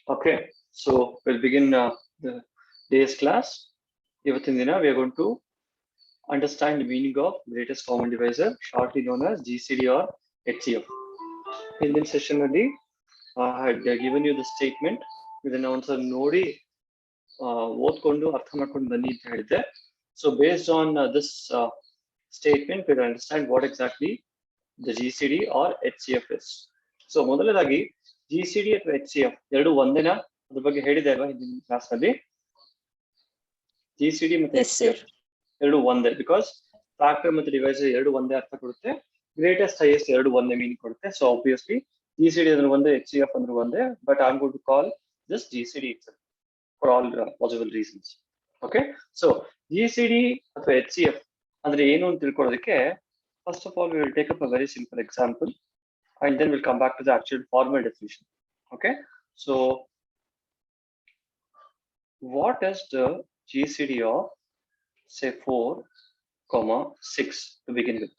Okay, so we'll begin the day's class. ಇವತ್ತಿನ ದಿನ we are going to understand the meaning of greatest common divisor, shortly known as GCD or HCF. In this session ಅಲ್ಲಿ I had given you the statement. ಇದನ್ನ ಒಂದ್ಸಲ ನೋಡಿ ಓದ್ಕೊಂಡು ಅರ್ಥ ಮಾಡ್ಕೊಂಡು ಬನ್ನಿ ಅಂತ ಹೇಳಿದ್ದೆ. So based on this statement, we'll understand what exactly the GCD or HCF is. So ಮೊದಲನೇದಾಗಿ GCD ಅಥವಾ HCF ಎರಡು ಒಂದೇನಾ? ಅದ್ರ ಬಗ್ಗೆ ಹೇಳಿದೆ ಅಲ್ವಾ ಹಿಂದಿನ ಕ್ಲಾಸ್ ನಲ್ಲಿ? GCD ಮತ್ತೆ HCF ಎರಡು ಒಂದೇ, ಬಿಕಾಸ್ ಫ್ಯಾಕ್ಟರ್ ಮತ್ತೆ ಡಿವೈಸರ್ ಎರಡು ಒಂದೇ ಅರ್ಥ ಕೊಡುತ್ತೆ, ಗ್ರೇಟೆಸ್ಟ್ ಹೈಯೆಸ್ಟ್ ಎರಡು ಒಂದೇ ಮೀನಿಂಗ್ ಕೊಡುತ್ತೆ. ಸೊ ಆಬ್ವಿಯಸ್ಲಿ GCD ಅಂದ್ರೆ ಒಂದೇ, HCF ಅಂದ್ರೆ ಒಂದೇ, but I am going to call this GCD itself for all possible reasons. Okay, so GCD ಅಥವಾ HCF ಅಂದ್ರೆ ಏನು ಅಂತ ತಿಳ್ಕೊಳ್ಳೋದಕ್ಕೆ first of all we will take up a very simple example and then we'll come back to the actual formal definition. Okay, so what is the GCD of say 4, 6 to begin with?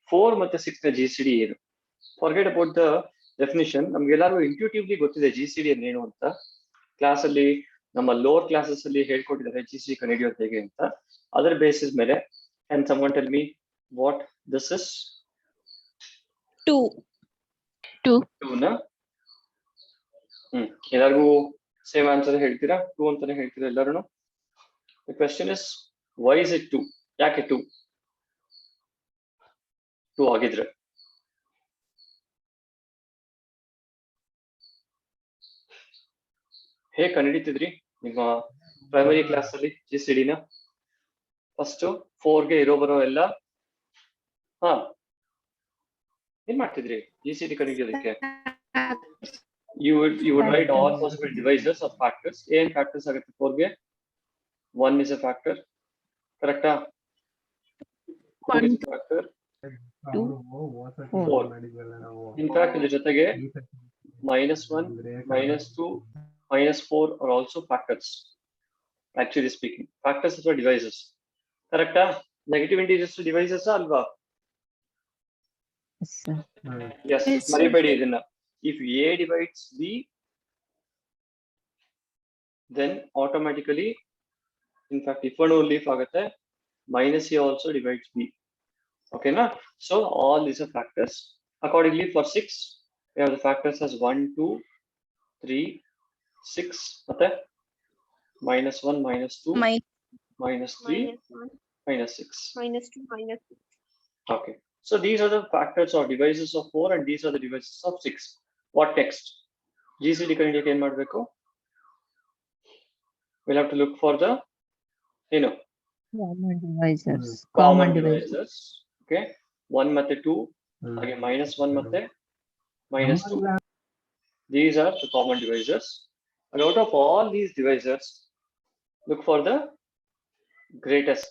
4 ಮತ್ತೆ 6 ನ GCD ಏನು? Forget about the definition. ನಮ್ಗೆಲ್ಲರಿಗೂ intuitively ಗೊತ್ತಿದೆ GCD ಅಂದ್ರೆ ಏನು ಅಂತ. Class ಅಲ್ಲಿ ನಮ್ಮ ಲೋವರ್ ಕ್ಲಾಸಸ್ ಅಲ್ಲಿ ಹೇಳ್ಕೊಟ್ಟಿದ್ದಾರೆ GCD ಕಂಡುಹಿಡಿಯೋದು ಹೇಗೆ ಅಂತ. ಅದರ ಬೇಸಿಸ್ ಮೇಲೆ can someone tell me what this is? 2 ನ ಎಲ್ಲರಿಗೂ ಸೇಮ್ ಆನ್ಸರ್ ಹೇಳ್ತೀರಾ? 2 ಅಂತಾನೆ ಹೇಳ್ತೀರಾ ಎಲ್ಲರೂ? The question is, why is it 2? ಯಾಕೆ 2 ಆಗಿದ್ರೆ? ಹೇಗೆ ಕಂಡುಹಿಡಿತಿದ್ರಿ ನಿಮ್ಮ ಪ್ರೈಮರಿ ಕ್ಲಾಸ್ ಅಲ್ಲಿ GCD ನ? ಫಸ್ಟ್ 4 ಗೆ ಇರೋ ಬರೋ ಎಲ್ಲ ಏನ್ ಮಾಡ್ತಿದ್ರಿ GCD ಕಂಡುಹಿಡಿಯೋದಕ್ಕೆ? You would write all possible divisors or factors. ಏನ್ ಫ್ಯಾಕ್ಟರ್ಸ್ ಆಗುತ್ತೆ 4 ಗೆ? 1 is a factor, correct? 1 is a factor, 2, 4. In fact, ಇದ್ರ ಜೊತೆಗೆ -1, -2, -4 are also factors. Actually speaking, factors ಅಥವಾ divisors, correct? Negative integers to divisors ಅಲ್ವಾ? Yes, ಮರಿಬೇಡಿ ಇದನ್ನ. If A divides B, then automatically, in fact, if one leaf agate, minus A also divides B. Okay, na? So all these are factors. Accordingly, for 6, we have the factors as 1, 2, 3, 6, okay? -1, -2, -3, -6. -2, -6. Okay. So these are the factors or divisors of 4 and these are the divisors of 6. What next? GCD ಕಂಡುಹಿಡಿಯಕ್ಕೆ ಏನು ಮಾಡಬೇಕು? We'll have to look for the, common divisors. Okay, 1 ಮತ್ತೆ 2, ಹಾಗೆ -1 ಮತ್ತೆ -2. These are the common divisors. And out of all these divisors, look for the greatest.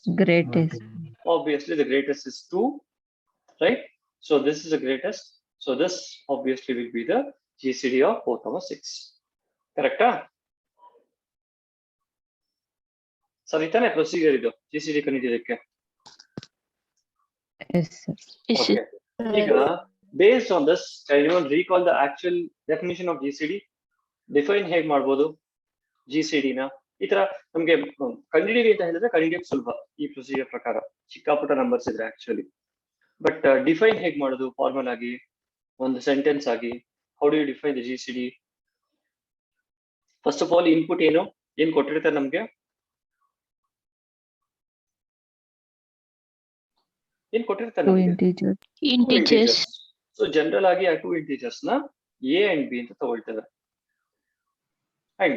Obviously, the greatest is 2, right? So this is the greatest. So this obviously will be the GCD of 4, 6. Correct? ಸರಿತಾನೆ procedure ಇದು GCD ಕಂಡುಹಿಡಿಯೋದಕ್ಕೆ? Yes, sir. Okay. ಈಗ based on this, can anyone recall the actual definition of GCD? Define ಹೇಗೆ ಮಾಡ್ಬೋದು GCD ನ? ಈ ತರ ನಮ್ಗೆ ಕಂಡುಹಿಡಿಯಿರಿ ಅಂತ ಹೇಳಿದ್ರೆ ಕಂಡುಹಿಡಿಯೋಕೆ ಸುಲಭ ಈ ಪ್ರೊಸೀಜರ್ ಪ್ರಕಾರ, ಚಿಕ್ಕಾಪುಟ್ಟ ನಂಬರ್ಸ್ ಇದ್ರೆ ಆಕ್ಚುಲಿ. ಬಟ್ ಡಿಫೈನ್ ಹೇಗೆ ಮಾಡೋದು ಫಾರ್ಮಲ್ ಆಗಿ, ಒಂದು ಸೆಂಟೆನ್ಸ್ ಆಗಿ? How do you define the GCD? First of all input ಏನ್ ಕೊಟ್ಟಿರ್ತಾರೆ ನಮ್ಗೆ? ಏನ್ ಕೊಟ್ಟಿರ್ತಾರೆ? Integers. ಸೊ ಜನರಲ್ ಆಗಿ ಆ 2 integers ನ A and B ಅಂತ ತಗೊಳ್ತೇವೆ. And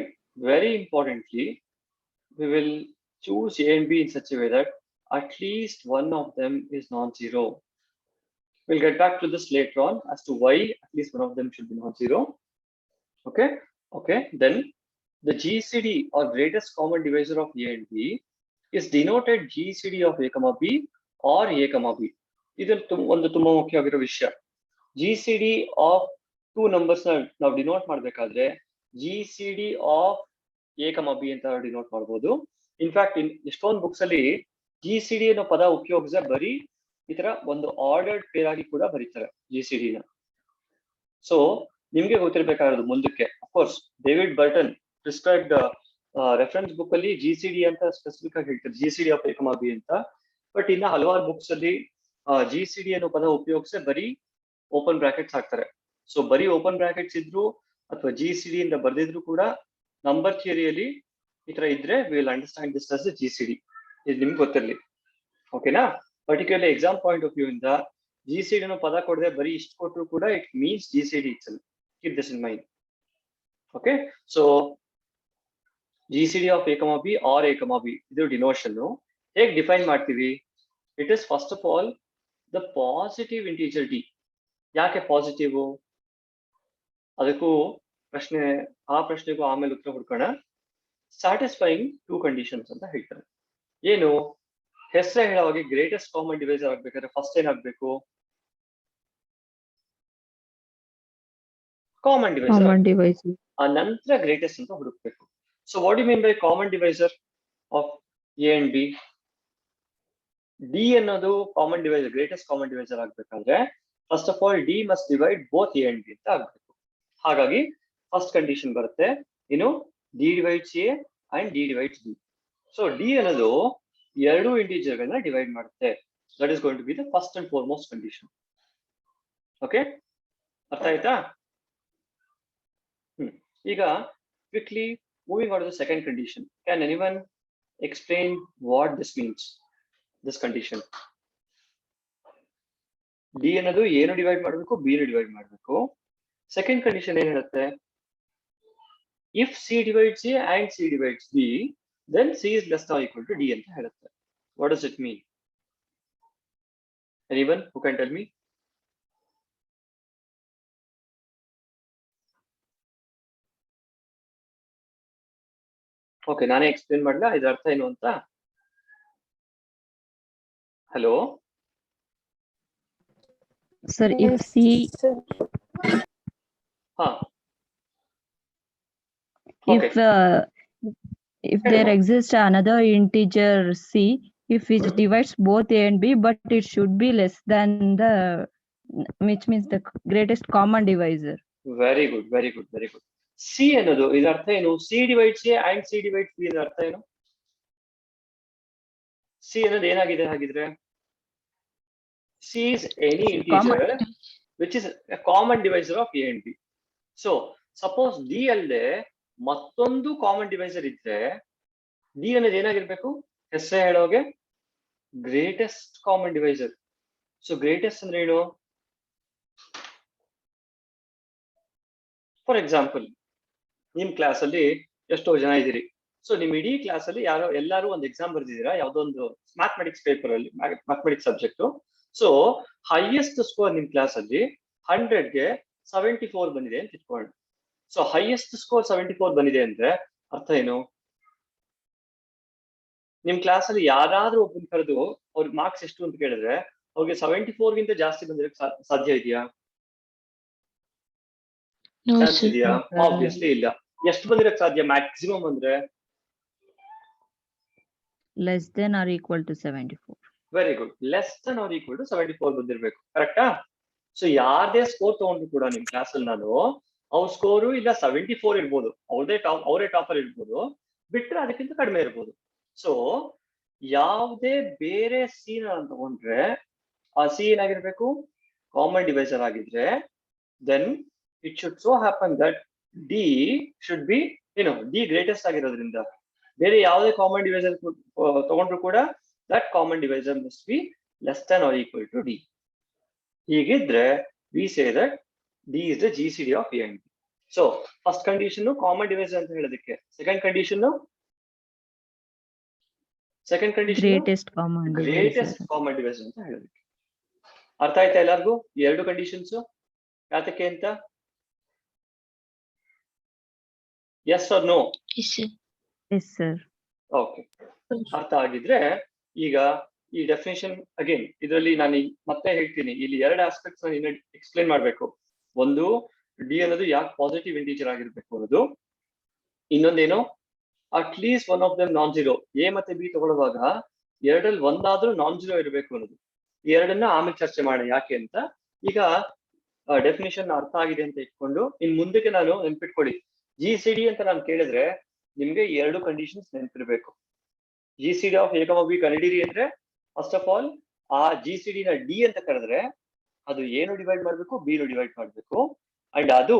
very importantly, we will choose A and B in such a way that at least one of them is non-zero. We'll get back to this later on as to why at least one of them should be non-zero. Okay. Then the GCD or greatest common divisor of A and B is denoted GCD of A, B or A, B. ಇದು ಒಂದು ತುಂಬಾ ಮುಖ್ಯವಾಗಿರೋ ವಿಷಯ. GCD of 2 numbers ನಾವು denote ಮಾಡ್ಬೇಕಾದ್ರೆ GCD of A, B ಅಂತ denote ಮಾಡ್ಬೋದು. In fact ಎಷ್ಟೊಂದು books ಅಲ್ಲಿ GCD ಅನ್ನೋ ಪದ ಉಪಯೋಗಿಸ ಬರೀ ಈ ತರ ಒಂದು ಆರ್ಡರ್ಡ್ ಪೇರ್ ಆಗಿ ಕೂಡ ಬರೀತಾರೆ GCD ನ. ಸೊ ನಿಮ್ಗೆ ಗೊತ್ತಿರ್ಬೇಕಾಗಿರೋದು ಮುಂದಕ್ಕೆ course David Burton prescribed reference book ಅಲ್ಲಿ GCD ಅಂತ ಸ್ಪೆಸಿಫಿಕ್ ಆಗಿ ಹೇಳ್ತಾರೆ, GCD ಆಫ್ A, B ಅಂತ. ಬಟ್ ಇನ್ನ ಹಲವಾರು ಬುಕ್ಸ್ ಅಲ್ಲಿ GCD ಅನ್ನೋ ಪದ ಉಪಯೋಗಿಸಿ ಬರೀ ಓಪನ್ ಬ್ರಾಕೆಟ್ಸ್ ಹಾಕ್ತಾರೆ. ಸೊ ಬರೀ ಓಪನ್ ಬ್ರಾಕೆಟ್ಸ್ ಇದ್ರು ಅಥವಾ GCD ಇಂದ ಬರ್ದಿದ್ರು ಕೂಡ ನಂಬರ್ ಥಿಯರಿಯಲ್ಲಿ ಈ ತರ ಇದ್ರೆ will understand this as GCD. ಇದು ನಿಮ್ಗೆ ಗೊತ್ತಿರಲಿ, ಓಕೆನಾ? Particularly exam point of view ಇಂದ GCD ಅನ್ನೋ ಪದ ಕೊಡದೆ ಬರೀ ಇಷ್ಟು ಕೊಟ್ಟರು ಕೂಡ it means GCD itself. Keep this in mind. Okay, so GCD of A, B or A, B ಇದು ಡಿನೋಷನ್. ಹೇಗೆ ಡಿಫೈನ್ ಮಾಡ್ತೀವಿ? It is first of all the positive integer D. ಯಾಕೆ ಪಾಸಿಟಿವ್? ಅದಕ್ಕೂ ಆ ಪ್ರಶ್ನೆಗೂ ಆಮೇಲೆ ಉತ್ತರ ಹುಡ್ಕೋಣ. ಸ್ಯಾಟಿಸ್ಫೈಯಿಂಗ್ 2 ಕಂಡೀಷನ್ಸ್ ಅಂತ ಹೇಳ್ತಾರೆ. ಏನು? ಹೆಸರೇ ಹೇಳೋವಾಗೆ ಗ್ರೇಟೆಸ್ಟ್ ಕಾಮನ್ ಡಿವೈಸರ್ ಆಗ್ಬೇಕಾದ್ರೆ ಫಸ್ಟ್ ಏನಾಗಬೇಕು? Common divisor. ಆ ನಂತರ ಗ್ರೇಟೆಸ್ಟ್ ಅಂತ ಹುಡುಕ್ಬೇಕು. So what you mean by common divisor of A and B? D ಅನ್ನೋದು common divisor, greatest common divisor ಆಗ್ಬೇಕಂದ್ರೆ first of all D must divide both A and B ಅಂತ ಆಗ್ಬೇಕು. ಹಾಗಾಗಿ ಫಸ್ಟ್ ಕಂಡೀಷನ್ ಬರುತ್ತೆ, ಏನು? D divides A and D divides B. So D ಅನ್ನೋದು ಎರಡು integer ಗಳನ್ನ ಡಿವೈಡ್ ಮಾಡುತ್ತೆ. That is going to be the first and foremost condition. Okay, ಅರ್ಥ ಆಯ್ತಾ? ಈಗ quickly moving on to the second condition. Can anyone explain what this means, this condition? D ಅನ್ನೋದು ಏನು divide ಮಾಡಬೇಕು? B ನ divide ಮಾಡಬೇಕು. Second condition ಏನ್ ಹೇಳುತ್ತೆ? If C divides A and C divides B, then C is less than or equal to D ಅಂತ ಹೇಳುತ್ತೆ. What does it mean? Anyone who can tell me? Okay, ನಾನೇ explain ಮಾಡ್ಲಾ ಇದರ ಅರ್ಥ ಏನು ಅಂತ? ಹಲೋ Sir, if C, ಹಾ, if there exists another integer C, if it divides both A and B, but it should be less than which means the greatest common divisor. Very good, very good, very good. C ಅನ್ನೋದು ಇದರ ಅರ್ಥ ಏನು? C divides A and C divides B ಇದರ ಅರ್ಥ ಏನು? C ಅನ್ನೋದು ಏನಾಗಿದೆ ಹಾಗಿದ್ರೆ? C is any integer which is a common divisor of A and B. So suppose D ಅಲ್ಲದೆ ಮತ್ತೊಂದು ಕಾಮನ್ ಡಿವೈಸರ್ ಇದ್ರೆ D ಅನ್ನೋದು ಏನಾಗಿರ್ಬೇಕು? ಹೆಸರೇ ಹೇಳೋಗೆ greatest common divisor. So greatest ಅಂದ್ರೆ ಏನು? ಫಾರ್ ಎಕ್ಸಾಂಪಲ್, ನಿಮ್ ಕ್ಲಾಸ್ ಅಲ್ಲಿ ಎಷ್ಟೋ ಜನ ಇದ್ದೀರಿ. ಸೊ ನಿಮ್ ಇಡೀ ಕ್ಲಾಸ್ ಅಲ್ಲಿ ಎಲ್ಲಾರು ಒಂದು ಎಕ್ಸಾಮ್ ಬರ್ದಿದ್ದೀರಾ, ಯಾವ್ದೋ ಒಂದು ಮ್ಯಾಥಮೆಟಿಕ್ಸ್ ಪೇಪರ್ ಅಲ್ಲಿ, mathematics subject. So highest score ನಿಮ್ ಕ್ಲಾಸ್ ಅಲ್ಲಿ 100ಗೆ 74 ಬಂದಿದೆ ಅಂತ ಇಟ್ಕೊಳ್ಳಿ. ಸೊ ಹೈಯೆಸ್ಟ್ ಸ್ಕೋರ್ 74 ಬಂದಿದೆ ಅಂದ್ರೆ ಅರ್ಥ ಏನು? ನಿಮ್ ಕ್ಲಾಸ್ ಅಲ್ಲಿ ಯಾರಾದ್ರೂ ಒಬ್ಬನ ಕರೆದು ಅವ್ರಿಗೆ ಮಾರ್ಕ್ಸ್ ಎಷ್ಟು ಅಂತ ಕೇಳಿದ್ರೆ ಅವ್ರಿಗೆ 74ಗಿಂತ ಜಾಸ್ತಿ ಬಂದಿರಕ್ಕೆ ಸಾಧ್ಯ ಇದೆಯಾ? ಚಾನ್ಸ್ ಇದೆಯಾ? ಆಬ್ವಿಯಸ್ಲಿ ಇಲ್ಲ. ಎಷ್ಟು ಬಂದಿರಕ್ಕೆ ಸಾಧ್ಯ ಮ್ಯಾಕ್ಸಿಮಮ್ ಅಂದ್ರೆ? Less than or equal to 74. Very good, less than or equal to 74 ಬಂದಿರ್ಬೇಕು. ಕರೆಕ್ಟಾ? ಸೊ ಯಾರದೇ ಸ್ಕೋರ್ ತಗೊಂಡ್ರು ಕೂಡ ನಿಮ್ ಕ್ಲಾಸ್ ಅಲ್ಲಿ ನಾನು ಅವ್ರ ಸ್ಕೋರು ಇಲ್ಲ 74 ಇರ್ಬೋದು, ಅವರೇ ಟಾಪರ್ ಇರ್ಬೋದು, ಬಿಟ್ರೆ ಅದಕ್ಕಿಂತ ಕಡಿಮೆ ಇರ್ಬೋದು. ಸೊ ಯಾವುದೇ ಬೇರೆ ಸಿ ನ ತಗೊಂಡ್ರೆ ಆ ಸಿ ಏನಾಗಿರ್ಬೇಕು? ಕಾಮನ್ ಡಿವೈಸರ್ ಆಗಿದ್ರೆ then it should so happen that D should be D greatest ಆಗಿರೋದ್ರಿಂದ ಬೇರೆ ಯಾವುದೇ ಕಾಮನ್ ಡಿವೈಸರ್ ತಗೊಂಡ್ರು ಕೂಡ that common divisor must be less than or equal to D. ಹೀಗಿದ್ರೆ we say that D is the GCD of A and B. So first condition common divisor ಅಂತ ಹೇಳೋದಕ್ಕೆ, second condition Greatest common divisor ಅಂತ ಹೇಳೋದಕ್ಕೆ. ಅರ್ಥ ಆಯ್ತಾ ಎಲ್ಲರಿಗೂ ಈ ಎರಡು conditions ಯಾತಕ್ಕೆ ಅಂತ? yes or no? Yes sir. Okay, ಅರ್ಥ ಆಗಿದ್ರೆ ಈಗ ಈ ಡೆಫಿನೇಷನ್ ಅಗೇನ್ ಇದರಲ್ಲಿ ನಾನು ಮತ್ತೆ ಹೇಳ್ತೀನಿ, ಇಲ್ಲಿ ಎರಡು ಆಸ್ಪೆಕ್ಟ್ಸ್ ನಾನು ಎಕ್ಸ್ಪ್ಲೇನ್ ಮಾಡ್ಬೇಕು. ಒಂದು ಡಿ ಅನ್ನೋದು ಯಾಕೆ ಪಾಸಿಟಿವ್ ಇಂಟೀಜರ್ ಆಗಿರ್ಬೇಕು ಅನ್ನೋದು, ಇನ್ನೊಂದೇನು at least one of them non zero. A ಮತ್ತೆ ಬಿ ತಗೊಳ್ಳುವಾಗ ಎರಡರಲ್ಲಿ ಒಂದಾದ್ರೂ ನಾನ್ ಜೀರೋ ಇರಬೇಕು ಅನ್ನೋದು. ಈ ಎರಡನ್ನ ಆಮೇಲೆ ಚರ್ಚೆ ಮಾಡೋಣ ಯಾಕೆ ಅಂತ. ಈಗ ಡೆಫಿನೇಷನ್ ಅರ್ಥ ಆಗಿದೆ ಅಂತ ಇಟ್ಕೊಂಡು ಇನ್ ಮುಂದಕ್ಕೆ ನಾನು ನೆನ್ಪಿಟ್ಕೊಳ್ಳಿ, GCD ಅಂತ ನಾನು ಕೇಳಿದ್ರೆ ನಿಮ್ಗೆ ಎರಡು ಕಂಡೀಷನ್ಸ್ ನೆನಪಿರ್ಬೇಕು. GCD ಆಫ್ A, B ಕಂಡಿಡಿ ಅಂದ್ರೆ ಫಸ್ಟ್ ಆಫ್ ಆಲ್ ಆ GCD ನ D ಅಂತ ಕರೆದ್ರೆ ಅದು ಏನು ಡಿವೈಡ್ ಮಾಡ್ಬೇಕು, B ನು ಡಿವೈಡ್ ಮಾಡ್ಬೇಕು. ಅಂಡ್ ಅದು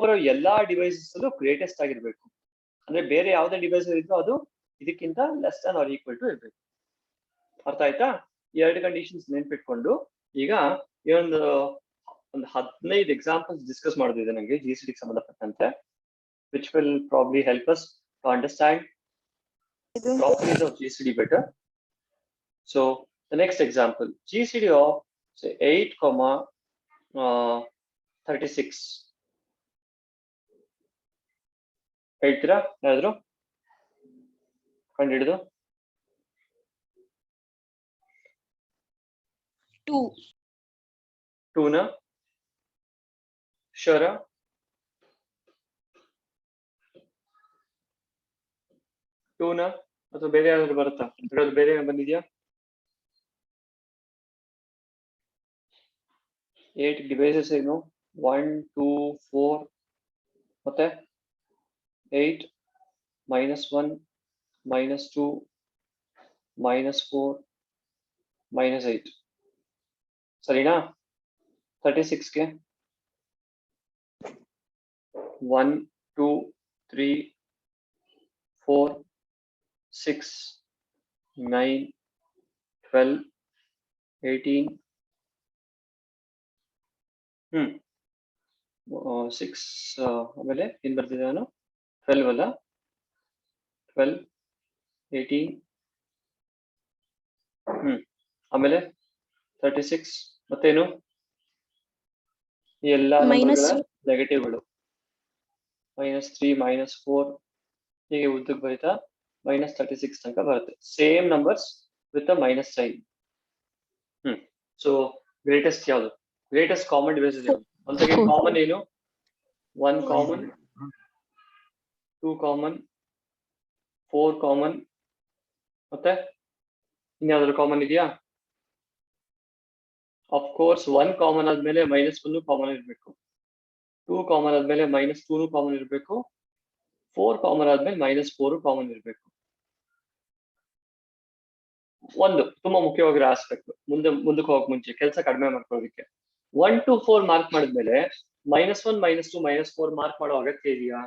ಬರೋ ಎಲ್ಲಾ ಡಿವೈಸಸ್ ಅಲ್ಲೂ ಗ್ರೇಟೆಸ್ಟ್ ಆಗಿರ್ಬೇಕು. ಅಂದ್ರೆ ಬೇರೆ ಯಾವ್ದೇ ಡಿವೈಸ್ ಇದ್ರೂ ಅದು ಇದಕ್ಕಿಂತ less than or equal to ಇರ್ಬೇಕು. ಅರ್ಥ ಆಯ್ತಾ? ಎರಡು ಕಂಡೀಷನ್ಸ್ ನೆನ್ಪಿಟ್ಕೊಂಡು ಈಗ ಒಂದು 15 ಎಕ್ಸಾಂಪಲ್ಸ್ ಡಿಸ್ಕಸ್ ಮಾಡೋದಿದೆ ನಂಗೆ GCD ಸಂಬಂಧಪಟ್ಟಂತೆ, which will probably help us to understand properties of GCD better. So the next example, GCD of say 8, 36. ಹೇಳ್ತೀರಾ ಯಾರಾದ್ರು ಕಂಡು ಹಿಡಿದು? 2 ನ ಶರ 2 ನ ಅಥವಾ ಬೇರೆ ಯಾರಾದ್ರೂ ಬರುತ್ತಾ? ಬೇರೆ ಬಂದಿದ್ಯಾ? 8 ಡಿವೈಸಸ್ ಏನು? 1, 2, 4 ಮತ್ತೆ 8, -1, -2, -4, -8 ಸರಿನಾ? 36ಗೆ 1, 2, 3, 4, 6, 9, 12, 18 6 ಆಮೇಲೆ ಏನ್ ಬರ್ತಿದೆ ನಾನು 12 ಅಲ್ಲ 12, 18 ಆಮೇಲೆ 36 ಮತ್ತೇನು ಈ ಎಲ್ಲ ನೆಗೆಟಿವ್ಗಳು -3, -4 ಹೀಗೆ ಉದ್ದಕ್ಕೆ ಬರೀತಾ -36 ತನಕ ಬರುತ್ತೆ. Same numbers with a minus sign. So greatest ಯಾವುದು? ಗ್ರೇಟೆಸ್ಟ್ ಕಾಮನ್ ಡಿವೈಸಸ್ ಯಾವುದು? ಒಂದ್ಸಲ ಕಾಮನ್ ಏನು? 1 ಕಾಮನ್, 2 ಕಾಮನ್, 4 ಕಾಮನ್, ಮತ್ತೆ ಇನ್ಯಾವ್ದಾದ್ರು ಕಾಮನ್ ಇದೆಯಾ? ಆಫ್ ಕೋರ್ಸ್ 1 ಕಾಮನ್ ಆದ್ಮೇಲೆ -1 ಕಾಮನ್ ಇರಬೇಕು, 2 ಕಾಮನ್ ಆದ್ಮೇಲೆ -2 ಕಾಮನ್ ಇರಬೇಕು, 4 ಕಾಮನ್ ಆದ್ಮೇಲೆ -4 ಕಾಮನ್ ಇರಬೇಕು. ಒಂದು ತುಂಬಾ ಮುಖ್ಯವಾಗಿರೋ ಆಸ್ಪೆಕ್ಟ್, ಮುಂದಕ್ಕೆ ಹೋಗಕ್ ಮುಂಚೆ ಕೆಲಸ ಕಡಿಮೆ ಮಾಡ್ಕೊಳ್ಳೋದಕ್ಕೆ 1 to 4 ಮಾರ್ಕ್ ಮಾಡಿದ್ಮೇಲೆ -1, -2, -4 ಮಾರ್ಕ್ ಮಾಡೋ ಅಗತ್ಯ ಇದೆಯಾ?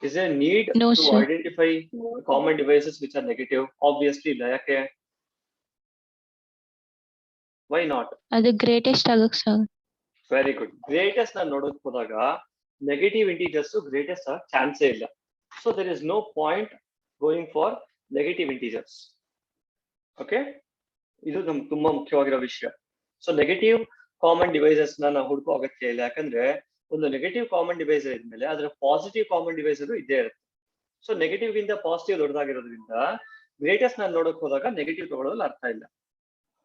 Is there a need No, to sir. identify common devices which are negative? Obviously ಇಲ್ಲ. ಯಾಕೆ? Why not? ಅದು ಗ್ರೇಟೆಸ್ಟ್ ಆಗಕ್ ಸರ್. Very good. ಗ್ರೇಟೆಸ್ಟ್ ನಾನು ನೋಡೋಕ್ ಹೋದಾಗ ನೆಗೆಟಿವ್ ಇಂಟೀಜರ್ಸ್ ಗ್ರೇಟೆಸ್ಟ್ ಆಗ ಚಾನ್ಸೇ ಇಲ್ಲ. So there is no point going for negative integers. Okay, ಇದು ನಮ್ಗೆ ತುಂಬಾ ಮುಖ್ಯವಾಗಿರೋ ವಿಷಯ. ಸೊ ನೆಗೆಟಿವ್ ಕಾಮನ್ ಡಿವೈಸಸ್ ನಾವು ಹುಡುಕೋ ಅಗತ್ಯ ಇಲ್ಲ. ಯಾಕಂದ್ರೆ ಒಂದು ನೆಗೆಟಿವ್ ಕಾಮನ್ ಡಿವೈಸ್ ಇದ್ಮೇಲೆ ಅದರ ಪಾಸಿಟಿವ್ ಕಾಮನ್ ಡಿವೈಸ್ ಇದ್ದೇ ಇರುತ್ತೆ. ಸೊ ನೆಗೆಟಿವ್ ಗಿಂತ ಪಾಸಿಟಿವ್ ದೊಡ್ಡದಾಗಿರೋದ್ರಿಂದ ಗ್ರೇಟೆಸ್ಟ್ ನಾನು ನೋಡಕ್ ಹೋದಾಗ ನೆಗೆಟಿವ್ ತಗೊಳ್ಳೋದ್ರಲ್ಲಿ ಅರ್ಥ ಇಲ್ಲ.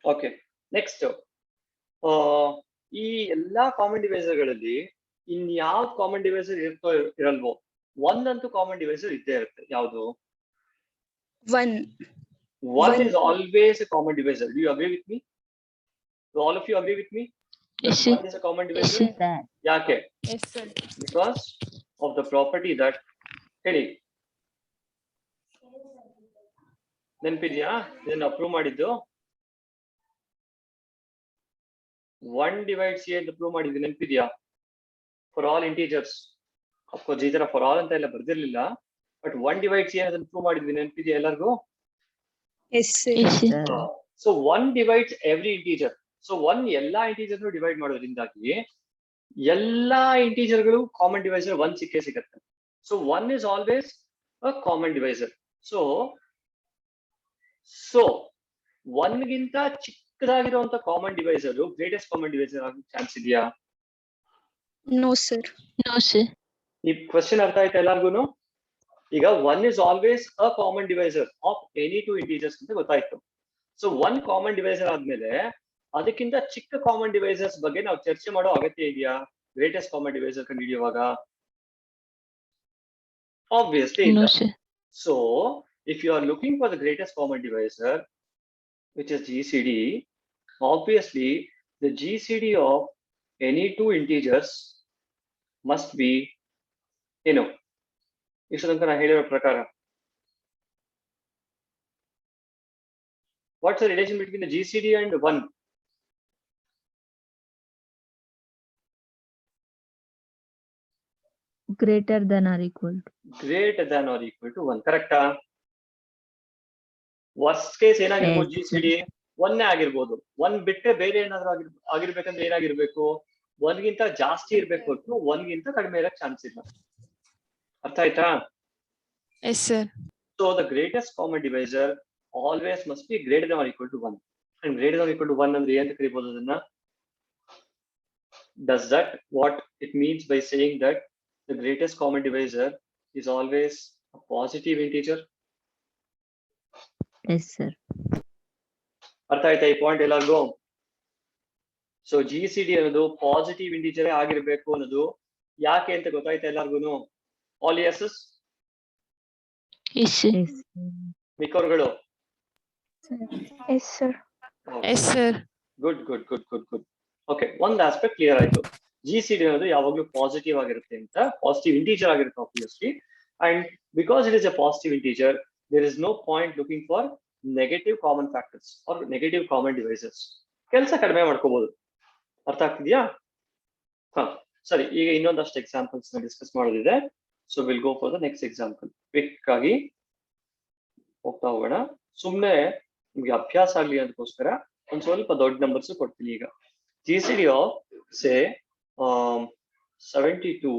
ಓಕೆ, ನೆಕ್ಸ್ಟ್ ಈ ಎಲ್ಲಾ ಕಾಮನ್ ಡಿವೈಸರ್ಗಳಲ್ಲಿ ಇನ್ಯಾವ ಕಾಮನ್ ಡಿವೈಸರ್ ಇರಲ್ವೋ ಒಂದಂತೂ ಕಾಮನ್ ಡಿವೈಸರ್ ಇದ್ದೇ ಇರುತ್ತೆ. ಯಾವುದು? One is always a common divisor. Do you agree with me? Do all of you agree with me? Yes, sir. One is a common divisor. ಯಾಕೆ? Yes, sir. Because of the property that ಹೇಳಿ ನೆನ್ಪಿದ್ಯಾ? ಇದನ್ನ approve ಮಾಡಿದ್ದು 1 divides C ಅಂತ prove ಮಾಡಿದ್ದು ನೆನ್ಪಿದ್ಯಾ? For all integers. Of course ಈ ತರ for all ಅಂತ ಎಲ್ಲ ಬರ್ದಿರ್ಲಿಲ್ಲ, ಬಟ್ 1 divides C ಅನ್ನೋದನ್ನ ಪ್ರೂವ್ ಮಾಡಿದ್ವಿ. ನೆನ್ಪಿದ್ಯಾ ಎಲ್ಲರಿಗೂ? Yes, sir. So 1 divides every integer. So 1 ಎಲ್ಲಾ ಇಂಟೀಜರ್ ಡಿವೈಡ್ ಮಾಡೋದ್ರಿಂದಾಗಿ ಎಲ್ಲಾ ಇಂಟೀಜರ್ಗಳು ಕಾಮನ್ ಡಿವೈಸರ್ 1 ಸಿಕ್ಕೇ ಸಿಗುತ್ತೆ. So 1 is always a common divisor. So 1 ಗಿಂತ ಚಿಕ್ಕದಾಗಿರುವಂತ common divisor greatest common divisor ಆಗೋ ಚಾನ್ಸ್ ಇದೆಯಾ? No, sir. No, sir. ಈ ಕ್ವೆಶ್ಚನ್ ಅರ್ಥ ಆಯ್ತಾ ಎಲ್ಲಾರ್ಗು? ಈಗ 1 is always a common divisor of any two integers ಅಂತ ಗೊತ್ತಾಯ್ತು. ಸೊ 1 ಕಾಮನ್ ಡಿವೈಸರ್ ಆದ್ಮೇಲೆ ಅದಕ್ಕಿಂತ ಚಿಕ್ಕ ಕಾಮನ್ ಡಿವೈಸರ್ಸ್ ಬಗ್ಗೆ ನಾವು ಚರ್ಚೆ ಮಾಡೋ ಅಗತ್ಯ ಇದೆಯಾ ಗ್ರೇಟೆಸ್ಟ್ ಕಾಮನ್ ಡಿವೈಸರ್ ಕಂಡುಹಿಡಿಯುವಾಗ? Obviously No, ಇಲ್ಲ. sir. So if you are looking for the greatest common divisor, which is GCD, obviously the GCD of any two integers must be ಏನು ಇಷ್ಟು ತನಕ ನಾನು ಹೇಳಿರೋ ಪ್ರಕಾರ. What's the relation between the GCD and 1? Greater than or equal to. Greater than or equal to 1. ಕರೆಕ್ಟಾ? Worst case ಏನಾಗಿರ್ಬೋದು Yes. GCD 1 ಆಗಿರ್ಬೋದು. 1 ಬಿಟ್ಟರೆ ಬೇರೆ ಏನಾದ್ರೂ ಆಗಿರ್ಬೇಕಂದ್ರೆ ಏನಾಗಿರ್ಬೇಕು? 1 ಗಿಂತ ಜಾಸ್ತಿ ಇರ್ಬೇಕು ಹೊರತು 1 ಗಿಂತ ಕಡಿಮೆ ಇರಕ್ ಚಾನ್ಸ್ ಇಲ್ಲ. ಅರ್ಥ ಆಯ್ತಾ? Yes, sir. So the greatest common divisor always must be greater than or equal to 1. And greater than or equal to 1 ಅಂದ್ರೆ ಏನಂತ ಕರೀಬಹುದು ಅದನ್ನ? Does that what it means by saying that the greatest common divisor is always a positive integer? Yes, sir. ಅರ್ಥ ಆಯ್ತಾ ಈ point ಎಲ್ಲರಿಗೂ? So GCD ಅನ್ನೋದು positive integer ಆಗಿರ್ಬೇಕು ಅನ್ನೋದು ಯಾಕೆ ಅಂತ ಗೊತ್ತಾಯ್ತಾ ಎಲ್ಲರಿಗೂ? All yeses? Yes, sir. Yes. ಮಿಕ್ಕವರುಗಳು? Yes, sir. Yes, sir. Good good good good good. Okay, ಒಂದು ಆಸ್ಪೆಕ್ಟ್ ಕ್ಲಿಯರ್ ಆಯ್ತು. GCD ಅನ್ನೋದು ಯಾವಾಗ್ಲೂ ಪಾಸಿಟಿವ್ ಆಗಿರುತ್ತೆ ಅಂತ, ಪಾಸಿಟಿವ್ ಇಂಟಿಜರ್ ಆಗಿರುತ್ತೆ obviously. And because it is a positive integer, there is no point looking for negative common factors are negative common devices. ಕೆಲಸ ಕಡಿಮೆ ಮಾಡ್ಕೋಬಹುದು. ಅರ್ಥ ಆಗ್ತಿದ್ಯಾ? ಹಾ ಸರಿ, ಈಗ ಇನ್ನೊಂದಷ್ಟು ಎಕ್ಸಾಂಪಲ್ಸ್ ನ ಡಿಸ್ಕಸ್ ಮಾಡೋದಿದೆ. So will go for the next example. Quick ಆಗಿ ಹೋಗ್ತಾ ಹೋಗೋಣ. ಸುಮ್ಮನೆ ನಿಮ್ಗೆ ಅಭ್ಯಾಸ ಆಗ್ಲಿ ಅದಕ್ಕೋಸ್ಕರ ಒಂದ್ ಸ್ವಲ್ಪ ದೊಡ್ಡ ನಂಬರ್ಸ್ ಕೊಡ್ತೀನಿ. ಈಗ GCD of say 72,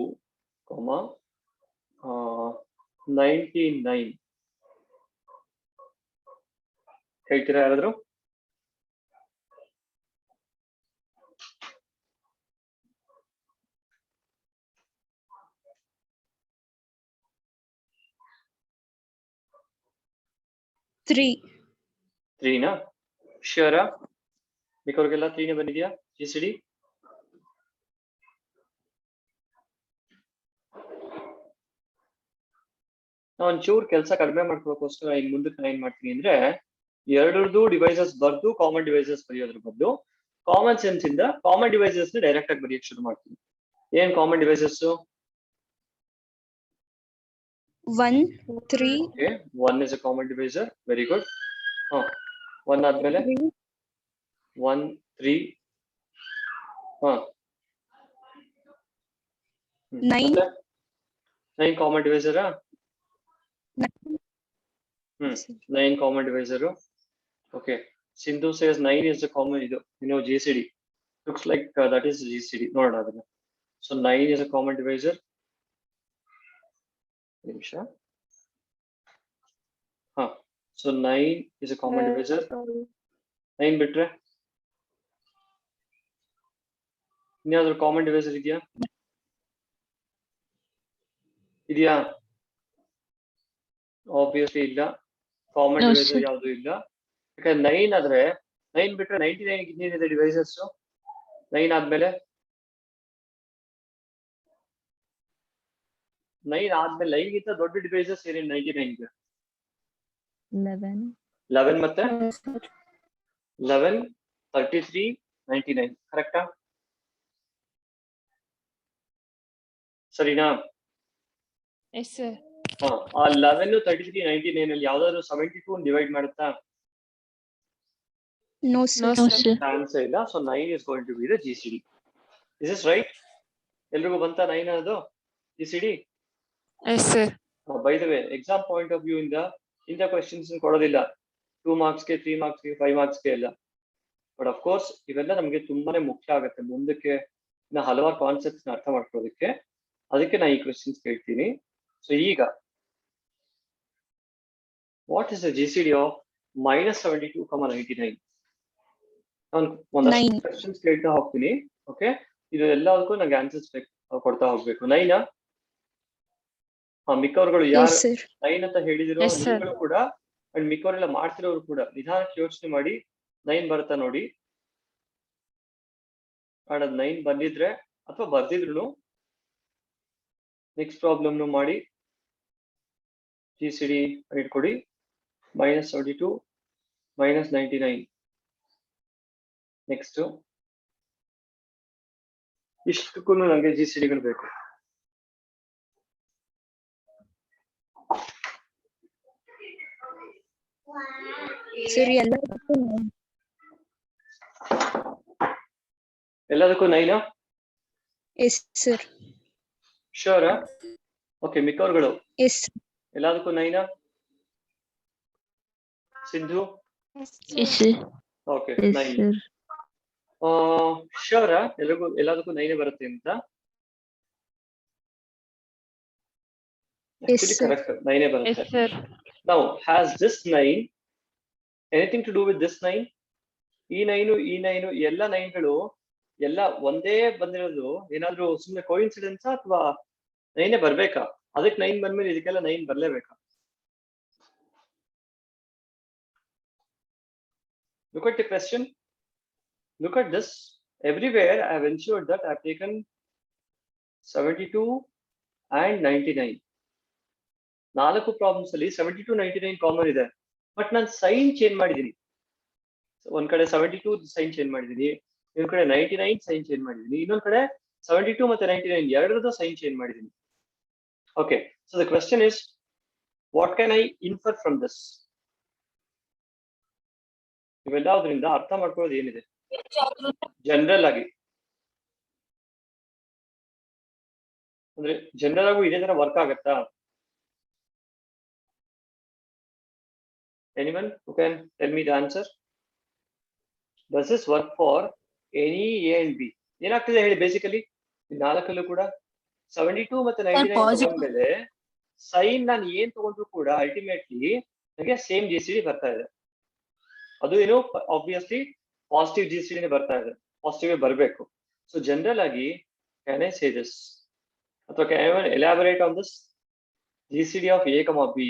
99 ಹೇಳ್ತೀರಾ ಯಾರಾದ್ರು? Three. 3ನಾ? ಶ್ಯೂರಾ? ಮಿಕ್ಕವ್ರಿಗೆಲ್ಲ 3ನೇ ಬಂದಿದ್ಯಾ GCD? ನಾ ಒಂಚೂರು ಕೆಲಸ ಕಡಿಮೆ ಮಾಡ್ಕೊಳ್ಳೋಕೋಸ್ಕರ ಈಗ ಮುಂದಕ್ಕೆ ನಾನು ಏನ್ ಮಾಡ್ತೀನಿ ಅಂದ್ರೆ, ಎರಡರದ್ದು ಡಿವೈಸಸ್ ಬರ್ದು ಕಾಮನ್ ಡಿವೈಸಸ್ ಬರೆಯೋದ್ರ ಬದಲು ಕಾಮನ್ ಸೆನ್ಸ್ ಇಂದ ಕಾಮನ್ ಡಿವೈಸಸ್ ನ ಡೈರೆಕ್ಟ್ ಆಗಿ ಬರೆಯಕ್ಕೆ ಶುರು ಮಾಡ್ತೀನಿ. ಏನ್ common devices? 1, 3. Okay, 1 is a common divisor. Very good. 1 ಆದ್ಮೇಲೆ 1, 3. 9. 9 common divisor. 9 common divisor. Okay. Sindhu says 9 is the common, GCD. Looks like that is GCD. No. So 9 is a common divisor. So 9 is a common divisor. 9 bitre ಇನ್ಯಾವ್ದಾದ್ರು common divisor ಇದೆಯಾ? Obviously ಇಲ್ಲ. Common divisor ಯಾವುದು ಇಲ್ಲ. ಯಾಕಂದ್ರೆ 9 ಆದ್ರೆ 9 ಬಿಟ್ರೆ 99 ಇನ್ನೇನಿದೆ devices? 9 ಆದ್ಮೇಲೆ 9 ಗಿಂತ ದೊಡ್ಡ ಡಿವೈಸಸ್ ಏನೇನು 99ಗೆ? 11 ಮತ್ತೆ 11, 33, 99 ಕರೆಕ್ಟಾ? ಸರಿನಾ? Yes, sir. ಆ 11, 33, 99 ಅಲ್ಲಿ ಯಾವ್ದಾದ್ರು 72 ಡಿವೈಡ್ ಮಾಡುತ್ತಾ? No, sir. No, sir. Chance ಇಲ್ಲ. So 9 is going to be the GCD. Is this right? ಎಲ್ರಿಗೂ ಬಂತ 9 ಅನ್ನೋದು GCD? Yes, sir. By the way, exam point of view ಇಂದ ಇಂಥ ಕ್ವೆಶನ್ಸ್ ಕೊಡೋದಿಲ್ಲ 2 ಮಾರ್ಕ್ಸ್ಗೆ, 3 ಮಾರ್ಕ್ಸ್ಗೆ, 5 ಮಾರ್ಕ್ಸ್ಗೆ ಎಲ್ಲ. ಬಟ್ ಅಫ್ ಕೋರ್ಸ್ ಇವೆಲ್ಲ ನಮಗೆ ತುಂಬಾನೇ ಮುಖ್ಯ ಆಗುತ್ತೆ ಮುಂದಕ್ಕೆ ಹಲವಾರು ಕಾನ್ಸೆಪ್ಟ್ಸ್ ಅರ್ಥ ಮಾಡ್ಕೊಳ್ಳೋದಕ್ಕೆ. ಅದಕ್ಕೆ ನಾನು ಈ ಕ್ವೆಶನ್ಸ್ ಕೇಳ್ತೀನಿ. ಸೊ ಈಗ what is the GCD of -72, 99? ನಾನು ಒಂದಷ್ಟು ಕ್ವೆಶನ್ಸ್ ಕೇಳ್ತಾ ಹೋಗ್ತೀನಿ. ಓಕೆ, ಇದು ಎಲ್ಲದಕ್ಕೂ ನಂಗೆ ಆನ್ಸರ್ಸ್ ಕೊಡ್ತಾ ಹೋಗ್ಬೇಕು. 9 ಮಿಕ್ಕವರುಗಳು ಯಾರು 9 ಅಂತ ಹೇಳಿದಿರೋ ನೀವುಗಳು ಕೂಡ ಅಂಡ್ ಮಿಕ್ಕವರೆಲ್ಲ ಮಾಡ್ತಿರೋರು ಕೂಡ ನಿಧಾನಕ್ಕೆ ಯೋಚನೆ ಮಾಡಿ 9 ಬರುತ್ತಾ ನೋಡಿ. ಅದು 9 ಬಂದಿದ್ರೆ ಅಥವಾ ಬರ್ದಿದ್ರು ನೆಕ್ಸ್ಟ್ ಪ್ರಾಬ್ಲಮ್ ಮಾಡಿ GCD ಇಟ್ಕೊಡಿ. -72, -99. ನೆಕ್ಸ್ಟ್ ಇಷ್ಟಕ್ಕೂ ನನಗೆ GCDಗಳು ಬೇಕು. Sir, ಎಲ್ಲದಕ್ಕೂ 9 yes, sir. ಶೋರ್ ಓಕೆ ಮಿಕ್ಕವ್ರುಗಳು Yes, ಎಲ್ಲದಕ್ಕೂ 9 Sindhu yes, sir. Okay Yes, 9 sir. Sure ಎಲ್ಲದಕ್ಕೂ 9 ಬರುತ್ತೆ ಅಂತ Yes, ಆಕ್ಚುಲಿ sir. ಕರೆಕ್ಟ್ 9 ಬರುತ್ತೆ Yes, sir. Now, has this 9 anything to do with this 9? ಈ 9 ಎಲ್ಲ 9ಗಳು ಎಲ್ಲ ಒಂದೇ ಬಂದಿರೋದು ಏನಾದ್ರೂ ಸುಮ್ಮನೆ ಕೋಇನ್ಸಿಡೆನ್ಸ್ ಅಥವಾ 9 ಬರ್ಬೇಕಾ? ಅದಕ್ಕೆ 9 ಬಂದ್ಮೇಲೆ ಇದಕ್ಕೆಲ್ಲ 9 ಬರ್ಲೇಬೇಕಾ? Look at the question. Look at this. Everywhere I have ensured that I have taken 72 and 99. 4 problems ಅಲ್ಲಿ 72 99 ಕಾಮನ್ ಇದೆ ಬಟ್ ನಾನು ಸೈನ್ ಚೇಂಜ್ ಮಾಡಿದ್ದೀನಿ ಒಂದ್ ಕಡೆ 72 ಸೈನ್ ಚೇಂಜ್ ಮಾಡಿದ್ದೀನಿ ಇನ್ನೊಂದ್ ಕಡೆ 99 ಸೈನ್ ಚೇಂಜ್ ಮಾಡಿದ್ದೀನಿ ಇನ್ನೊಂದ್ ಕಡೆ 72 ಮತ್ತೆ 99 ಎರಡರದ್ದು ಸೈನ್ ಚೇಂಜ್ ಮಾಡಿದ್ದೀನಿ okay so the question is what can I infer from this ಇವೆಲ್ಲದರಿಂದ ಅರ್ಥ ಮಾಡ್ಕೊಳ್ಳೋದು ಏನಿದೆ ಜನರಲ್ ಆಗಿ ಅಂದ್ರೆ ಜನರಲ್ ಆಗೂ ಇದೇ ತರ ವರ್ಕ್ ಆಗತ್ತಾ Anyone who can tell me the answer? Does this work for any A and B? ಏನಾಗ್ತಿದೆ ಹೇಳಿ ಬೇಸಿಕಲಿ ನಾಲ್ಕಲ್ಲೂ ಕೂಡ 72 ಮತ್ತೆ 99 ತಗೊಂಡ್ಮೇಲೆ ಸೈನ್ ನಾನು ಏನ್ ತಗೊಂಡ್ರು ಕೂಡ ಅಲ್ಟಿಮೇಟ್ಲಿ ನನಗೆ ಸೇಮ್ GCD ಬರ್ತಾ ಇದೆ ಅದು ಏನು ಆಬ್ವಿಯಸ್ಲಿ ಪಾಸಿಟಿವ್ GCD ಬರ್ತಾ ಇದೆ ಪಾಸಿಟಿವ್ ಬರಬೇಕು ಸೊ ಜನರಲ್ ಆಗಿ ಕ್ಯಾನ್ ಐ ಸೇ ದಿಸ್ ಅಥವಾ can I elaborate on this GCD of A, B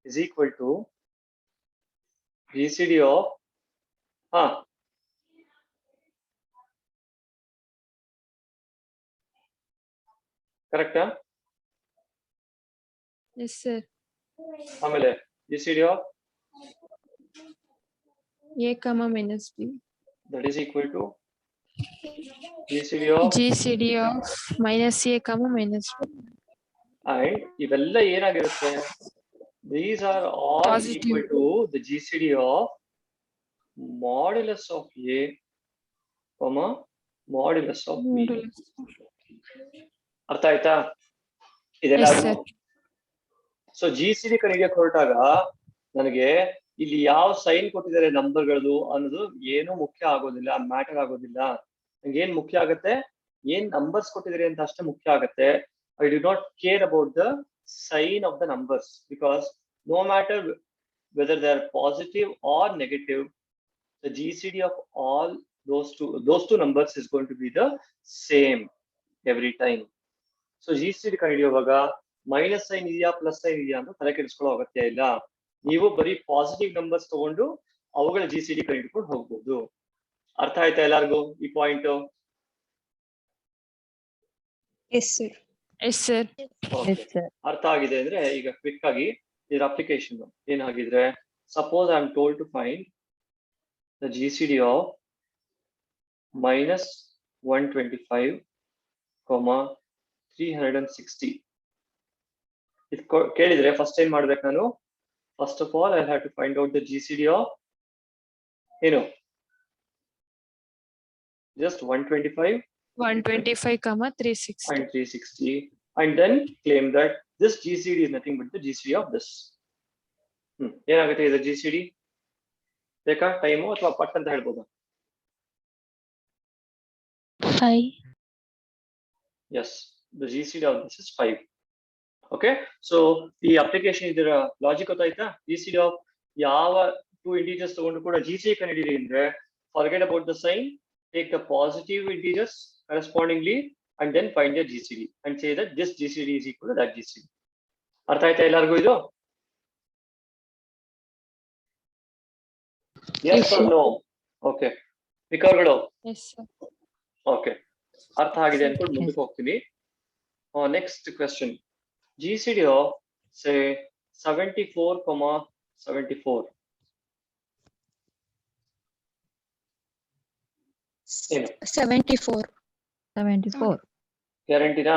is equal to GCD of correct Yes, sir. ಆಮೇಲೆ GCD of A comma minus B. that is equal to GCD of GCD of minus A comma minus B. and ಇವೆಲ್ಲ ಏನಾಗಿರುತ್ತೆ these are all Positive. equal to the GCD of modulus of A comma modulus of B ಅರ್ಥ ಆಯ್ತಾ ಇದೆಲ್ಲ Yes, sir. So GCD ಕಂಡುಹಿಡಿಯಕ್ಕೆ ಹೊರಟಾಗ ನನಗೆ ಇಲ್ಲಿ ಯಾವ sign ಕೊಟ್ಟಿದ್ದಾರೆ ನಂಬರ್ಗಳದು ಅನ್ನೋದು ಏನು ಮುಖ್ಯ ಆಗೋದಿಲ್ಲ ಮ್ಯಾಟರ್ ಆಗೋದಿಲ್ಲ ನಂಗೆ ಏನ್ ಮುಖ್ಯ ಆಗತ್ತೆ ಏನ್ ನಂಬರ್ಸ್ ಕೊಟ್ಟಿದ್ದಾರೆ ಅಂತ ಅಷ್ಟೇ ಮುಖ್ಯ ಆಗತ್ತೆ I do not care about the sign of the numbers because no matter whether they are positive or negative the GCD of all those two numbers is going to be the same every time so GCD ಕಂಡುಹಿಡಿಯುವಾಗ minus sign ಇದೆಯಾ plus sign ಇದೆಯಾ ಅಂತ ತಲೆ ಕೆಡಿಸ್ಕೊಳ್ಳೋ ಅಗತ್ಯ ಇಲ್ಲ ನೀವು ಬರೀ positive numbers ತಗೊಂಡು ಅವುಗಳ GCD ಕಂಡುಹಿಡ್ಕೊಂಡು ಹೋಗ್ಬೋದು ಅರ್ಥ ಆಯ್ತಾ ಎಲ್ಲರಿಗೂ ಈ point Yes, sir. Yes, sir. Yes, sir. ಅರ್ಥ ಆಗಿದೆ ಅಂದ್ರೆ ಈಗ ಕ್ವಿಕ್ ಆಗಿ ಇದರ ಅಪ್ಲಿಕೇಶನ್ ಏನಾಗಿದ್ರೆ suppose I am told to find the GCD of -125, 360 ಇದು ಕೇಳಿದ್ರೆ ಫಸ್ಟ್ ಏನ್ ಮಾಡ್ಬೇಕು ನಾನು first of all I have to find out the GCD of ಏನು just 125 comma 360 and 360 and then claim that this GCD is nothing but the GCD of this ಏನಾಗುತ್ತೆ ಇದು GCD ಬೇಕಾ time ಅಥವಾ ಪಟ್ ಅಂತ ಹೇಳ್ಬೋದಾ 5 yes the GCD of this is 5 okay so ಈ application ಇದರ ಲಾಜಿಕ್ ಗೊತ್ತಾಯ್ತಾ GCD of ಯಾವ ಟೂ ಇಂಟೀಜರ್ಸ್ ತಗೊಂಡು ಕೂಡ GCD ಕಂಡುಹಿಡಿಯಿರಿ ಅಂದ್ರೆ forget about the sign take the positive integers correspondingly and then find their GCD and say that this GCD is equal to that GCD ಅರ್ಥ ಆಯ್ತಾ ಎಲ್ಲರಿಗೂ ಇದು yes or no okay ಮಿಕ್ಕವರುಗಳು Yes, sir. okay ಅರ್ಥ ಆಗಿದೆ ಅನ್ಕೊಂಡು ಮುಂದಕ್ಕೆ ಹೋಗ್ತೀನಿ next question GCD of say 74, 74 ಏನು 74. ಗ್ಯಾರಂಟಿನಾ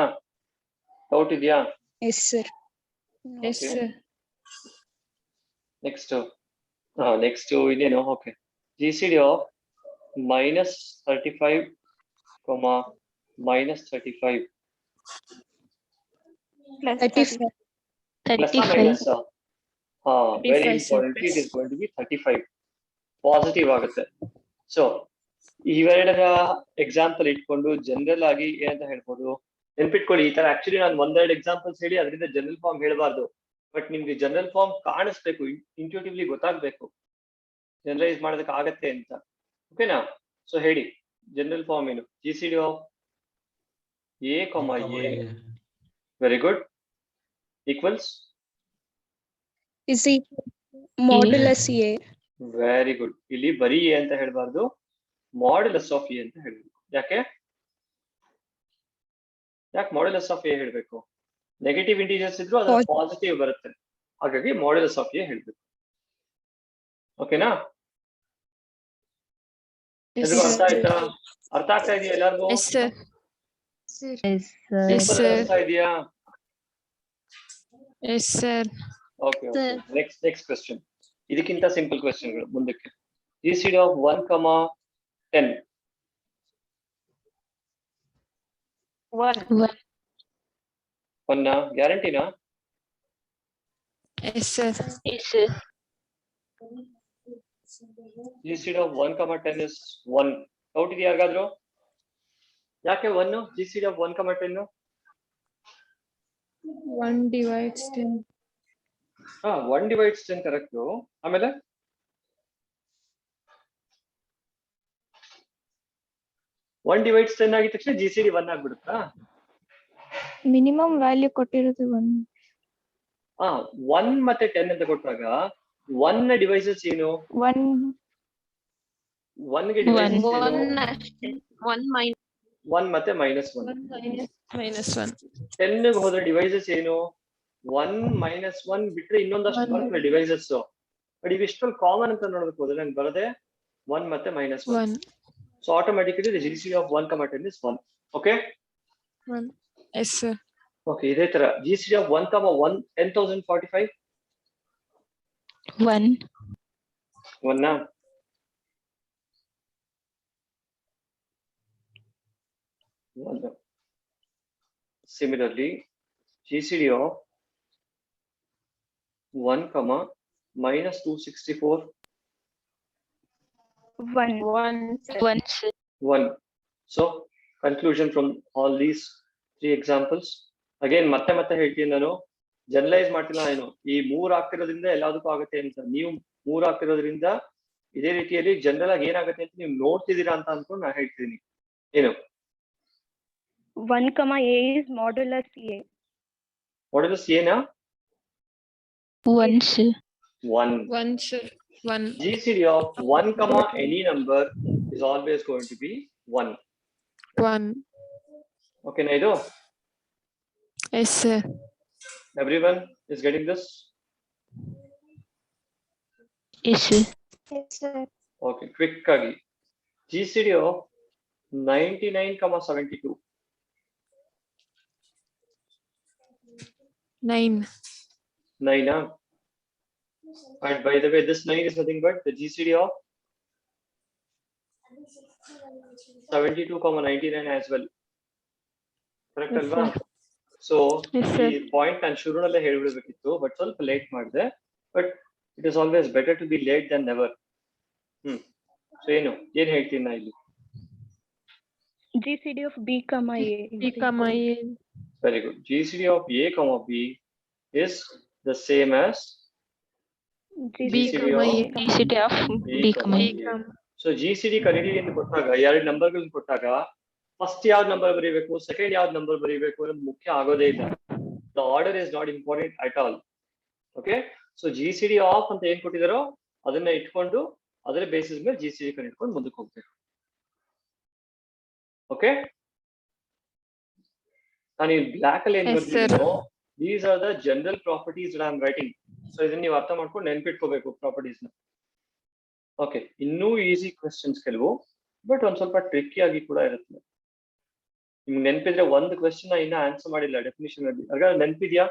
ಡೌಟ್ ಇದೆಯಾ Yes, sir. Yes, Okay. sir. Next next ಇನ್ನೇನು okay GCD of -35, -35 Plus 35. plus or minus very importantly it is going to be 35 positive ಆಗುತ್ತೆ. So ಇವೆರಡರ ಎಕ್ಸಾಂಪಲ್ ಇಟ್ಕೊಂಡು ಜನರಲ್ ಆಗಿ ಏನಂತ ಹೇಳ್ಬೋದು, ನೆನ್ಪಿಟ್ಕೊಳ್ಳಿ ಈ ತರ ಆಕ್ಚುಲಿ ನಾನು ಒಂದೆರಡು ಎಕ್ಸಾಂಪಲ್ಸ್ ಹೇಳಿ ಅದರಿಂದ ಜನರಲ್ ಫಾರ್ಮ್ ಹೇಳಬಾರ್ದು, ಬಟ್ ನಿಮ್ಗೆ ಜನರಲ್ ಫಾರ್ಮ್ ಕಾಣಿಸ್ಬೇಕು, ಇಂಟ್ಯೂಟಿವ್ಲಿ ಗೊತ್ತಾಗ್ಬೇಕು ಜನರಲೈಸ್ ಮಾಡೋದಕ್ಕೆ ಆಗತ್ತೆ ಅಂತ. ಓಕೆನಾ? ಸೊ ಹೇಳಿ ಜನರಲ್ ಫಾರ್ಮ್ ಏನು? GCD of A, A. Very good. Equals is equal modulus A. Very good. ಇಲ್ಲಿ ಬರೀ ಎ ಅಂತ ಹೇಳ್ಬಾರ್ದು, ಮಾಡ್ಯುಲಸ್ ಆಫ್ ಎ ಅಂತ ಹೇಳ್ಬೇಕು. ಯಾಕೆ ಮಾಡ್ಯುಲಸ್ ಆಫ್ ಎ ಹೇಳ್ಬೇಕು? ನೆಗೆಟಿವ್ ಇಂಟೀಜರ್ಸ್ ಇದ್ರು ಅದ್ರ ಪಾಸಿಟಿವ್ ಬರುತ್ತೆ, ಹಾಗಾಗಿ ಮಾಡ್ಯುಲಸ್ ಆಫ್ ಎ ಹೇಳ್ಬೇಕು. ಓಕೆನಾ? ಎಲ್ರಿಗೂ ಅರ್ಥ ಆಯ್ತಾ? ಅರ್ಥ ಆಗ್ತಾ ಇದೆಯಾ ಎಲ್ಲರಿಗೂ? Yes, sir. Yes, Yes, sir. sir. ಅರ್ಥ ಇದೆಯಾ? Yes, sir. Okay. Next question, ಇದಕ್ಕಿಂತ ಸಿಂಪಲ್ ಕ್ವೆಶ್ಚನ್ಗಳು ಮುಂದಕ್ಕೆ. GCD of 1, 10. 1. 1 ಗ್ಯಾರಂಟಿನಾ? Yes, sir. Yes, sir. GCD of 1, 10 is 1. Doubt ಇದೆಯಾ ಯಾರಿಗಾದ್ರು? ಯಾಕೆ 1? GCD of 1, 10? 1 divides 10. 1 divides 10 correct. ಆಮೇಲೆ ಒನ್ ಡಿವೈಡ್ಸ್ 10 ಆಗಿದ ತಕ್ಷಣ GCD 1 ಆಗ್ಬಿಡುತ್ತಾ? Minimum value ಕೊಟ್ಟಿರೋದು 1. 1 ಮತ್ತೆ 10 ಅಂತ ಕೊಟ್ಟಾಗ 1 ನ ಡಿವೈಸಸ್ ಏನು? 1 1 ಗೆ ಡಿವೈಸಸ್ ಏನು? 1 ಮತ್ತೆ -1. minus 1. 10 ಗೆ ಹೋದ ಡಿವೈಸಸ್ ಏನು? 1 -1 ಬಿಟ್ರೆ ಇನ್ನೊಂದಷ್ಟು ಬರ್ತವೆ ಡಿವೈಸಸ್. ಬಟ್ ಇವಿಷ್ಟೊಂದು ಕಾಮನ್ ಅಂತ ನೋಡಬೇಕು ಹೋದ್ರೆ ನಂಗೆ ಬರದೆ 1 ಮತ್ತೆ -1. 1. So automatically the GCD of 1, 10 is 1. Okay? 1. Yes, sir. Okay, ಇದೇ ತರ GCD of 1, 10,045. 1. 1 ನಾ? Similarly, GCD of 1, -264. 1. 1. So conclusion from all these 3 examples. Again ಮತ್ತೆ ಹೇಳ್ತೀನಿ, ನಾನು ಜನರಲೈಸ್ ಮಾಡ್ತಿಲ್ಲ. ನಾನು ಈ 3 ಆಗ್ತಿರೋದ್ರಿಂದ ಎಲ್ಲದಕ್ಕೂ ಆಗುತ್ತೆ ಅಂತ, ನೀವು 3 ಆಗ್ತಿರೋದ್ರಿಂದ ಇದೇ ರೀತಿಯಲ್ಲಿ ಜನರಲ್ ಆಗಿ ಏನಾಗುತ್ತೆ ಅಂತ ನೀವು ನೋಡ್ತಿದ್ದೀರಾ ಅಂತ ಅನ್ಕೊಂಡು ನಾನು ಹೇಳ್ತೀನಿ. ಏನು 1, A is modulus A. Modulus ಏನಾ? 1, sir. 1. 1, sir. 1. GCD of 1, any number is always going to be 1. 1. Okay na idu? Yes, sir. Everyone is getting this? Yes, sir. Yes, sir. Okay, quick agi. GCD of 99, 72. 9. 9, huh? And by the way, this 9 is nothing but the GCD of 72, 99 as well. Correct Yes, alva? sir. So Yes, sir. the point ನಾನು ಶುರುನಲ್ಲೇ ಹೇಳ್ಬಿಡ್ಬೇಕಿತ್ತು, but ಸ್ವಲ್ಪ late ಮಾಡಿದೆ. But it is always better to be late than never. So ಏನ್ ಹೇಳ್ತೀನಿ ನಾ ಇಲ್ಲಿ? GCD of B, A. B, A. Very good. GCD of A, B is the same as B, A. GCD of B, A. So GCD ಕಂಡಿಡಿ ಅಂತ ಕೊಟ್ಟಾಗ, ಎರಡು ನಂಬರ್ಗಳನ್ನ ಕೊಟ್ಟಾಗ first ಯಾವ್ದು number ಬರೀಬೇಕು, ಸೆಕೆಂಡ್ ಯಾವ್ದು ನಂಬರ್ ಬರೀಬೇಕು ಅನ್ನೋದು ಮುಖ್ಯ ಆಗೋದೇ ಇಲ್ಲ. The order is not important at all. Okay, so GCD of ಅಂತ ಏನ್ ಕೊಟ್ಟಿದಾರೋ ಅದನ್ನ ಇಟ್ಕೊಂಡು ಅದರ ಬೇಸಿಸ್ ಮೇಲೆ GCD ಕಂಡಿಡ್ಕೊಂಡು ಮುಂದಕ್ಕೆ ಹೋಗ್ಬೇಕು. ಓಕೆ, ನಾನು ಈ ಬ್ಲಾಕ್ ಅಲ್ಲಿ ಏನ್ ಬರ್ತಿದ್ದೀನೋ, these are the general properties I am writing. So ಇದನ್ನ ನೀವು ಅರ್ಥ ಮಾಡ್ಕೊಂಡು ನೆನ್ಪಿಟ್ಕೋಬೇಕು ಪ್ರಾಪರ್ಟೀಸ್ ನ. ಓಕೆ, ಇನ್ನೂ ಈಸಿ ಕ್ವೆಶ್ಚನ್ಸ್ ಕೆಲವು, ಬಟ್ ಒಂದ್ ಸ್ವಲ್ಪ ಟ್ರಿಕ್ಕಿ ಆಗಿ ಕೂಡ ಇರುತ್ತೆ. ನಿಮ್ಗೆ ನೆನಪಿದ್ರೆ ಒಂದು ಕ್ವೆಶ್ಚನ್ ಇನ್ನ ಆನ್ಸರ್ ಮಾಡಿಲ್ಲ ಡೆಫಿನಿಷನ್ ಅಲ್ಲಿ. ಹಾಗಾದ್ರೆ ನೆನಪಿದ್ಯಾ?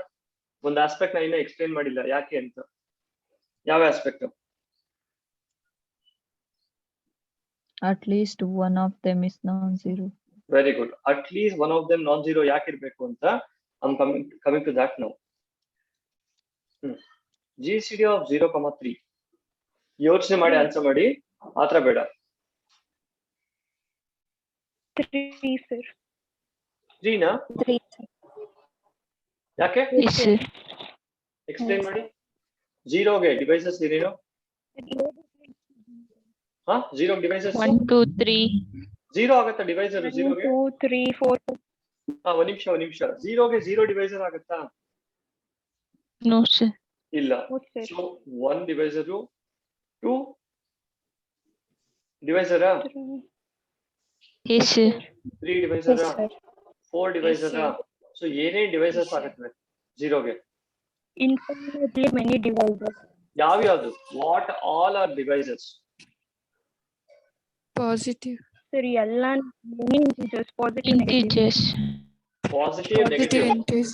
ಒಂದು ಆಸ್ಪೆಕ್ಟ್ ನ ಇನ್ನ ಎಕ್ಸ್ಪ್ಲೇನ್ ಮಾಡಿಲ್ಲ, ಯಾಕೆ ಅಂತ? ಯಾವ aspect? At least one of them is non-zero. Very good. At least one of them non zero ಯಾಕಿರ್ಬೇಕು ಅಂತ I'm coming to that now. GCD of 0,3 ಯೋಚನೆ ಮಾಡಿ ಆನ್ಸರ್ ಮಾಡಿ, ಆತರ ಬೇಡ. 3 sir. 3 ನಾ? 3 ಯಾಕೆ? Yes, sir. ಎಕ್ಸ್ಪ್ಲೇನ್ ಮಾಡಿ. 0ಗೆ ಡಿವೈಸಸ್ ಏನೇನು? ಹಾ, 0 ಡಿವೈಸಸ್ 1, 2, 3. 0 ಆಗತ್ತಾ ಡಿವೈಸರ್? 0ಗೆ 2 3 4 ಒಂದ್ ನಿಮಿಷ 0ಗೆ 0 ಡಿವೈಸರ್ ಆಗತ್ತಾ? No, sir. ಇಲ್ಲ. sir. ಸೊ 1 ಡಿವೈಸರ್ 2 ಡಿವೈಸರಾ? Yes, sir. 3 ಡಿವೈಸರಾ? sir. 4 ಡಿವೈಸರಾ? ಸೊ ಏನೇನ್ ಡಿವೈಸಸ್ ಆಗತ್ತವೆ 0ಗೆ? Infinitely many devices. ಯಾವ್ಯಾವ್ದು? What all are devices? Positive. Sir, ಎಲ್ಲ many integers, positive, negative. Integers. Positive, negative. integers.